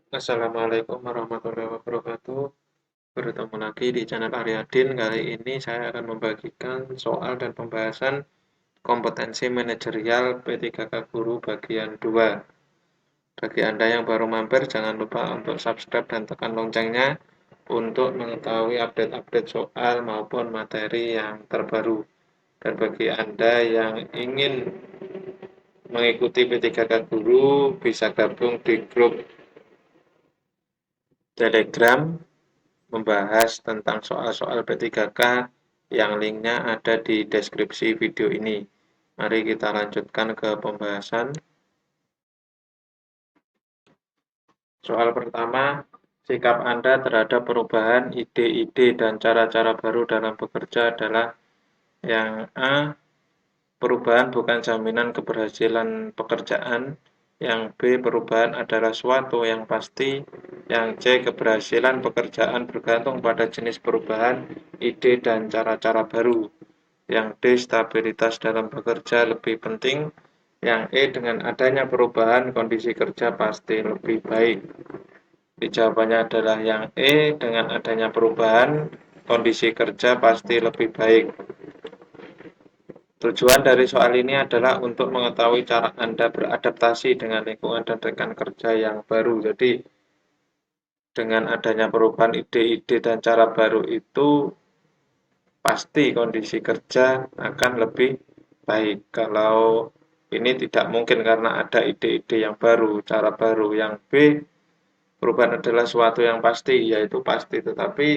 Assalamualaikum warahmatullahi wabarakatuh. Bertemu lagi di channel Aryadin. Kali ini saya akan membagikan soal dan pembahasan kompetensi manajerial P3K Guru bagian 2. Bagi Anda yang baru mampir, jangan lupa untuk subscribe dan tekan loncengnya untuk mengetahui update-update soal maupun materi yang terbaru. Dan bagi Anda yang ingin mengikuti P3K Guru, bisa gabung di grup Telegram membahas tentang soal-soal P3K yang linknya ada di deskripsi video ini. Mari kita lanjutkan ke pembahasan. Soal pertama, sikap Anda terhadap perubahan ide-ide dan cara-cara baru dalam bekerja adalah yang A. Perubahan bukan jaminan keberhasilan pekerjaan. Yang B. Perubahan adalah suatu yang pasti. Yang C. Keberhasilan pekerjaan bergantung pada jenis perubahan, ide, dan cara-cara baru. Yang D. Stabilitas dalam bekerja lebih penting. Yang E. Dengan adanya perubahan, kondisi kerja pasti lebih baik. Jawabannya adalah yang E. Dengan adanya perubahan, kondisi kerja pasti lebih baik. Tujuan dari soal ini adalah untuk mengetahui cara Anda beradaptasi dengan lingkungan dan rekan kerja yang baru. Jadi, dengan adanya perubahan ide-ide dan cara baru itu, pasti kondisi kerja akan lebih baik. Kalau ini tidak mungkin karena ada ide-ide yang baru, cara baru. Yang B, perubahan adalah suatu yang pasti, yaitu pasti. Tetapi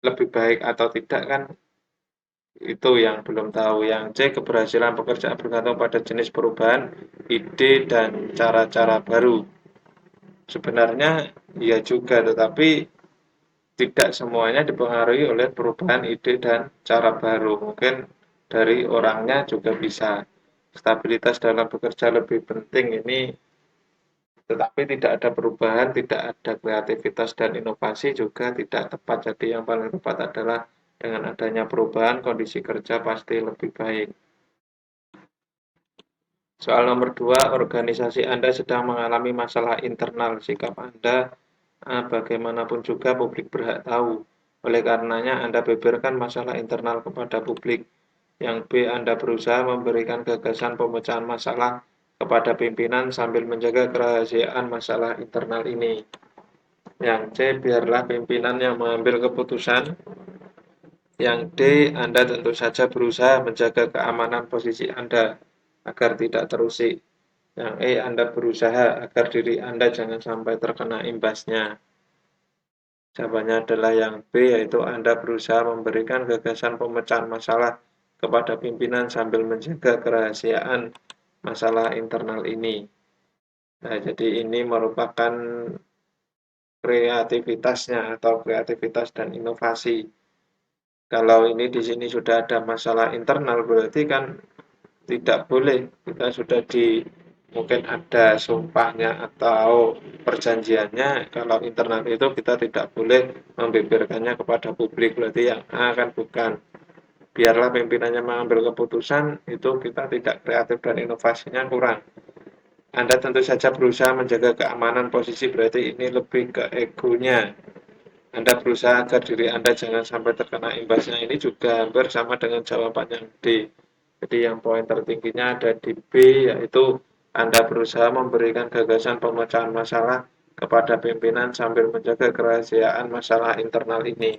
lebih baik atau tidak kan itu yang belum tahu. Yang C, keberhasilan pekerjaan bergantung pada jenis perubahan, ide, dan cara-cara baru. Sebenarnya iya juga, tetapi tidak semuanya dipengaruhi oleh perubahan ide dan cara baru. Mungkin dari orangnya juga bisa. Stabilitas dalam bekerja lebih penting ini, tetapi tidak ada perubahan, tidak ada kreativitas dan inovasi juga tidak tepat. Jadi yang paling tepat adalah dengan adanya perubahan, kondisi kerja pasti lebih baik. Soal nomor 2, organisasi Anda sedang mengalami masalah internal. Sikap Anda, bagaimanapun juga publik berhak tahu. Oleh karenanya Anda beberkan masalah internal kepada publik. Yang B, Anda berusaha memberikan gagasan pemecahan masalah kepada pimpinan sambil menjaga kerahasiaan masalah internal ini. Yang C, biarlah pimpinan yang mengambil keputusan. Yang D, Anda tentu saja berusaha menjaga keamanan posisi Anda agar tidak terusik. Yang E, Anda berusaha agar diri Anda jangan sampai terkena imbasnya. Jawabannya adalah yang B, yaitu Anda berusaha memberikan gagasan pemecahan masalah kepada pimpinan sambil menjaga kerahasiaan masalah internal ini. Nah, jadi ini merupakan kreativitasnya atau kreativitas dan inovasi. Kalau ini di sini sudah ada masalah internal, berarti kan tidak boleh. Kita sudah di mungkin ada sumpahnya atau perjanjiannya. Kalau internal itu kita tidak boleh membeberkannya kepada publik. Berarti yang A kan bukan. Biarlah pimpinannya mengambil keputusan, itu kita tidak kreatif dan inovasinya kurang. Anda tentu saja berusaha menjaga keamanan posisi, berarti ini lebih ke egonya. Anda berusaha agar diri Anda jangan sampai terkena imbasnya, ini juga hampir sama dengan jawaban yang D. Jadi yang poin tertingginya ada di B, yaitu Anda berusaha memberikan gagasan pemecahan masalah kepada pimpinan sambil menjaga kerahasiaan masalah internal ini.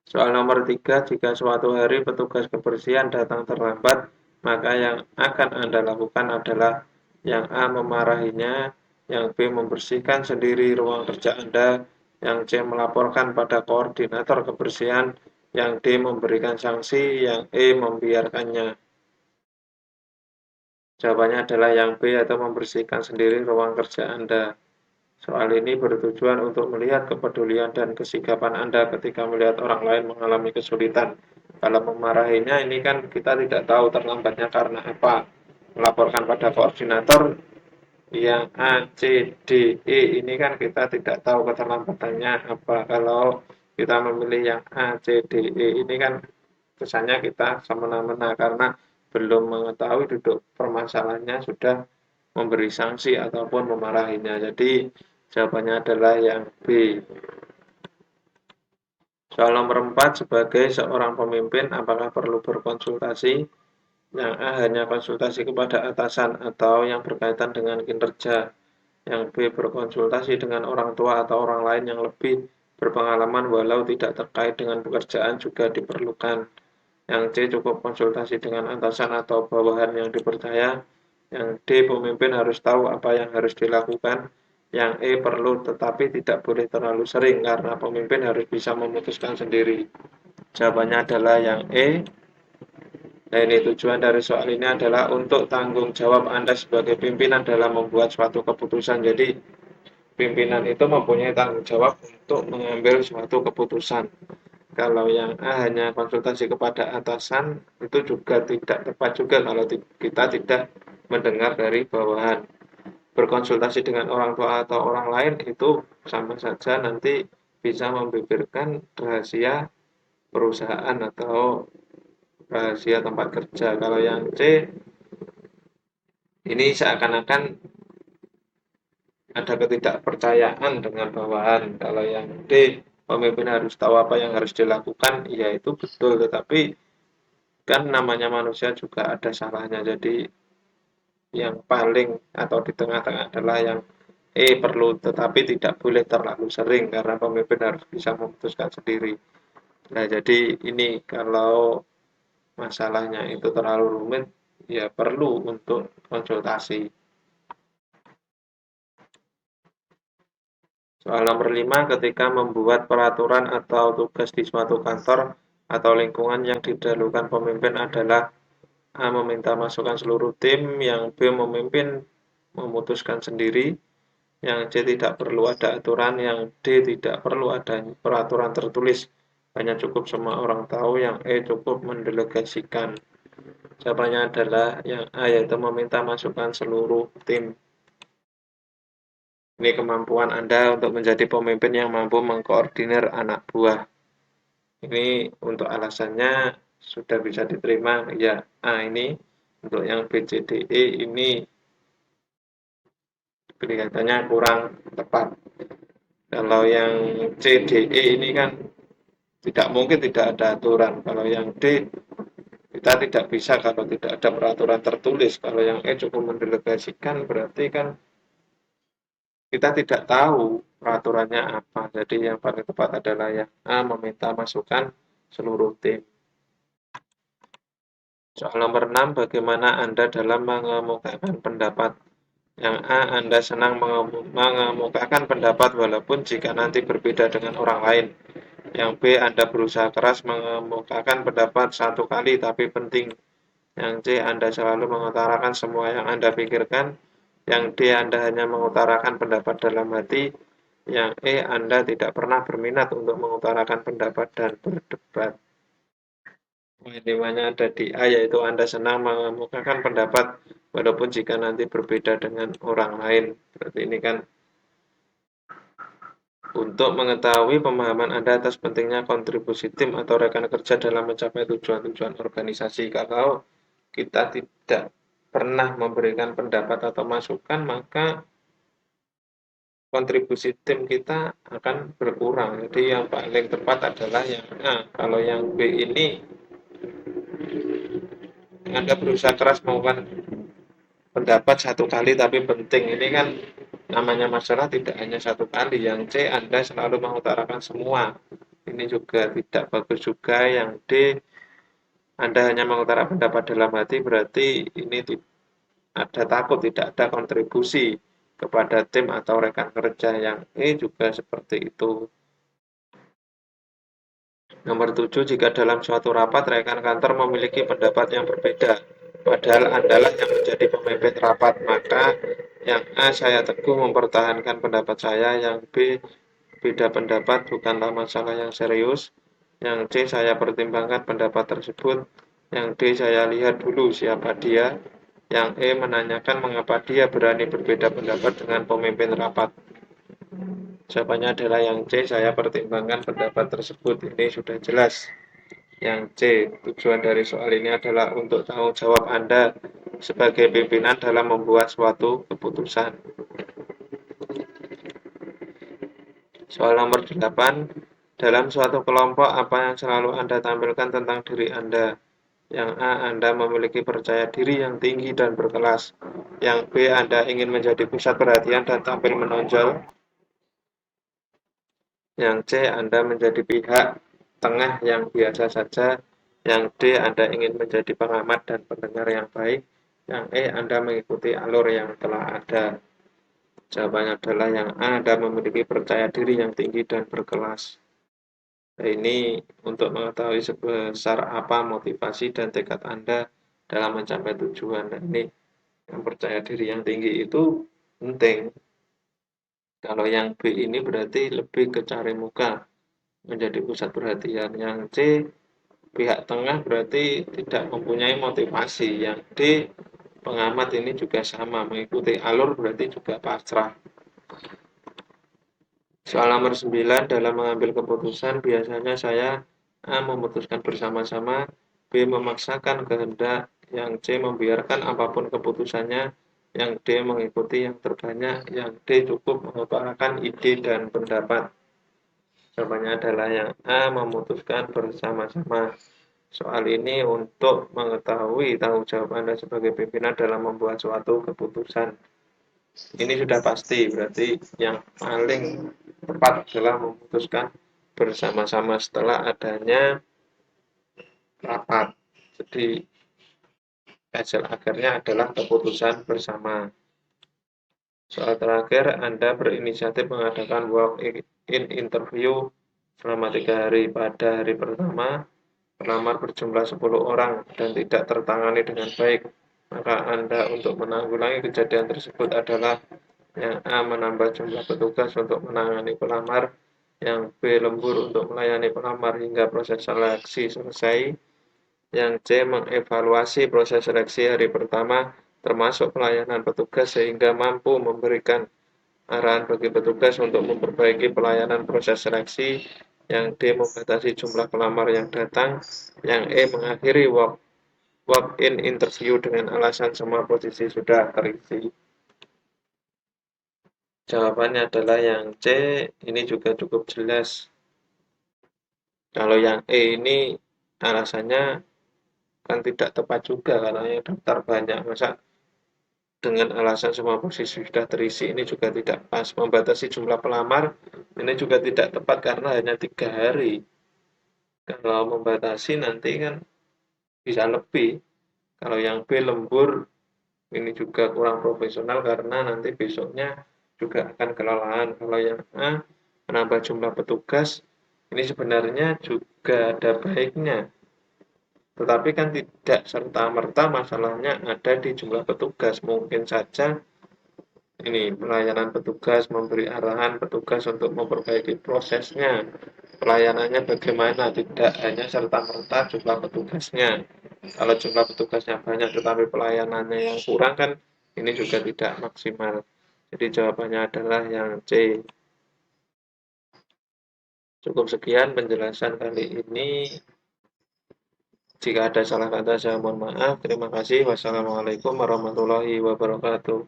Soal nomor 3, jika suatu hari petugas kebersihan datang terlambat, maka yang akan Anda lakukan adalah yang A, memarahinya, yang B, membersihkan sendiri ruang kerja Anda, yang C, melaporkan pada koordinator kebersihan, yang D, memberikan sanksi, yang E, membiarkannya. Jawabannya adalah yang B, atau membersihkan sendiri ruang kerja Anda. Soal ini bertujuan untuk melihat kepedulian dan kesigapan Anda ketika melihat orang lain mengalami kesulitan. Kalau memarahinya ini kan kita tidak tahu terlambatnya karena apa. Melaporkan pada koordinator yang A, C, D, E ini kan kita tidak tahu keterlambatannya apa. Kalau kita memilih yang A, C, D, E ini kan kesannya kita semena-mena karena belum mengetahui duduk permasalahannya sudah memberi sanksi ataupun memarahinya. Jadi jawabannya adalah yang B. Soal nomor 4, sebagai seorang pemimpin, apakah perlu berkonsultasi? Yang A, hanya konsultasi kepada atasan atau yang berkaitan dengan kinerja. Yang B, berkonsultasi dengan orang tua atau orang lain yang lebih berpengalaman walau tidak terkait dengan pekerjaan juga diperlukan. Yang C, cukup konsultasi dengan atasan atau bawahan yang dipercaya. Yang D, pemimpin harus tahu apa yang harus dilakukan. Yang E, perlu tetapi tidak boleh terlalu sering karena pemimpin harus bisa memutuskan sendiri. Jawabannya adalah yang E. Nah, ini tujuan dari soal ini adalah untuk tanggung jawab Anda sebagai pimpinan dalam membuat suatu keputusan. Jadi, pimpinan itu mempunyai tanggung jawab untuk mengambil suatu keputusan. Kalau yang A hanya konsultasi kepada atasan, itu juga tidak tepat juga kalau kita tidak mendengar dari bawahan. Berkonsultasi dengan orang tua atau orang lain itu sama saja nanti bisa membeberkan rahasia perusahaan atau rahasia tempat kerja. Kalau yang C, ini seakan-akan ada ketidakpercayaan dengan bawahan. Kalau yang D, pemimpin harus tahu apa yang harus dilakukan, ya itu betul. Tetapi kan namanya manusia juga ada salahnya. Jadi yang paling atau di tengah-tengah adalah yang perlu tetapi tidak boleh terlalu sering karena pemimpin harus bisa memutuskan sendiri. Nah, jadi ini kalau masalahnya itu terlalu rumit, ya perlu untuk konsultasi. Soal nomor 5, ketika membuat peraturan atau tugas di suatu kantor atau lingkungan yang didahulukan pemimpin adalah A, meminta masukan seluruh tim, yang B, memimpin memutuskan sendiri, yang C, tidak perlu ada aturan, yang D, tidak perlu ada peraturan tertulis, hanya cukup semua orang tahu, yang E, cukup mendelegasikan. Jawabannya adalah yang A, yaitu meminta masukan seluruh tim. Ini kemampuan Anda untuk menjadi pemimpin yang mampu mengkoordinir anak buah. Ini untuk alasannya sudah bisa diterima, ya A ini. Untuk yang B, C, D, E ini kelihatannya kurang tepat. Kalau yang C, D, E ini kan tidak mungkin tidak ada aturan. Kalau yang D, kita tidak bisa kalau tidak ada peraturan tertulis. Kalau yang E cukup mendelegasikan berarti kan kita tidak tahu peraturannya apa. Jadi yang paling tepat adalah yang A, meminta masukan seluruh tim. Soal nomor 6, bagaimana Anda dalam mengemukakan pendapat? Yang A, Anda senang mengemukakan pendapat walaupun jika nanti berbeda dengan orang lain. Yang B, Anda berusaha keras mengemukakan pendapat satu kali tapi penting. Yang C, Anda selalu mengutarakan semua yang Anda pikirkan. Yang D, Anda hanya mengutarakan pendapat dalam hati. Yang E, Anda tidak pernah berminat untuk mengutarakan pendapat dan berdebat. Poin ada di A, yaitu Anda senang mengemukakan pendapat walaupun jika nanti berbeda dengan orang lain. Berarti ini kan untuk mengetahui pemahaman Anda atas pentingnya kontribusi tim atau rekan kerja dalam mencapai tujuan-tujuan organisasi. Kalau kita tidak pernah memberikan pendapat atau masukan, maka kontribusi tim kita akan berkurang. Jadi yang paling tepat adalah yang A. Kalau yang B ini Anda berusaha keras melakukan pendapat satu kali tapi penting. Ini kan namanya masalah tidak hanya satu kali. Yang C, Anda selalu mengutarakan semua. Ini juga tidak bagus juga. Yang D, Anda hanya mengutarakan pendapat dalam hati, berarti ini ada takut tidak ada kontribusi kepada tim atau rekan kerja. Yang E juga seperti itu. Nomor 7, jika dalam suatu rapat rekan kantor memiliki pendapat yang berbeda, padahal Andalah yang menjadi pemimpin rapat, maka yang A, saya teguh mempertahankan pendapat saya, yang B, beda pendapat bukanlah masalah yang serius, yang C, saya pertimbangkan pendapat tersebut, yang D, saya lihat dulu siapa dia, yang E, menanyakan mengapa dia berani berbeda pendapat dengan pemimpin rapat. Jawabannya adalah yang C, saya pertimbangkan pendapat tersebut. Ini sudah jelas. Yang C, tujuan dari soal ini adalah untuk tanggung jawab Anda sebagai pimpinan dalam membuat suatu keputusan. Soal nomor 8, dalam suatu kelompok apa yang selalu Anda tampilkan tentang diri Anda? Yang A, Anda memiliki percaya diri yang tinggi dan berkelas. Yang B, Anda ingin menjadi pusat perhatian dan tampil menonjol. Yang C, Anda menjadi pihak tengah yang biasa saja. Yang D, Anda ingin menjadi pengamat dan pendengar yang baik. Yang E, Anda mengikuti alur yang telah ada. Jawabannya adalah yang A, Anda memiliki percaya diri yang tinggi dan berkelas. Nah, ini untuk mengetahui sebesar apa motivasi dan tekad Anda dalam mencapai tujuan. Nah, ini yang percaya diri yang tinggi itu penting. Kalau yang B ini berarti lebih ke cari muka, menjadi pusat perhatian. Yang C, pihak tengah berarti tidak mempunyai motivasi. Yang D, pengamat ini juga sama, mengikuti alur berarti juga pasrah. Soal nomor 9, dalam mengambil keputusan biasanya saya A, memutuskan bersama-sama, B, memaksakan kehendak, yang C, membiarkan apapun keputusannya, yang D, mengikuti yang terbanyak, yang D, cukup mengutarakan ide dan pendapat. Jawabannya adalah yang A, memutuskan bersama-sama. Soal ini untuk mengetahui tanggung jawab Anda sebagai pimpinan dalam membuat suatu keputusan. Ini sudah pasti, berarti yang paling tepat adalah memutuskan bersama-sama setelah adanya rapat. Jadi hasil akhirnya adalah keputusan bersama. Soal terakhir, Anda berinisiatif mengadakan walk-in interview selama 3 hari. Pada hari pertama, pelamar berjumlah 10 orang dan tidak tertangani dengan baik. Maka Anda untuk menanggulangi kejadian tersebut adalah yang A, menambah jumlah petugas untuk menangani pelamar. Yang B, lembur untuk melayani pelamar hingga proses seleksi selesai. Yang C, mengevaluasi proses seleksi hari pertama termasuk pelayanan petugas sehingga mampu memberikan arahan bagi petugas untuk memperbaiki pelayanan proses seleksi. Yang D, membatasi jumlah pelamar yang datang. Yang E, mengakhiri walk-in interview dengan alasan semua posisi sudah terisi. Jawabannya adalah yang C, ini juga cukup jelas. Kalau yang E ini alasannya kan tidak tepat juga karena yang daftar banyak. Masa dengan alasan semua posisi sudah terisi ini juga tidak pas. Membatasi jumlah pelamar ini juga tidak tepat karena hanya 3 hari. Kalau membatasi nanti kan bisa lebih. Kalau yang B, lembur, ini juga kurang profesional karena nanti besoknya juga akan kelelahan. Kalau yang A, menambah jumlah petugas, ini sebenarnya juga ada baiknya. Tetapi kan tidak serta-merta masalahnya ada di jumlah petugas. Mungkin saja ini pelayanan petugas, memberi arahan petugas untuk memperbaiki prosesnya. Pelayanannya bagaimana, tidak hanya serta-merta jumlah petugasnya. Kalau jumlah petugasnya banyak tetapi pelayanannya yang kurang kan ini juga tidak maksimal. Jadi jawabannya adalah yang C. Cukup sekian penjelasan kali ini. Jika ada salah kata saya mohon maaf. Terima kasih. Wassalamualaikum warahmatullahi wabarakatuh.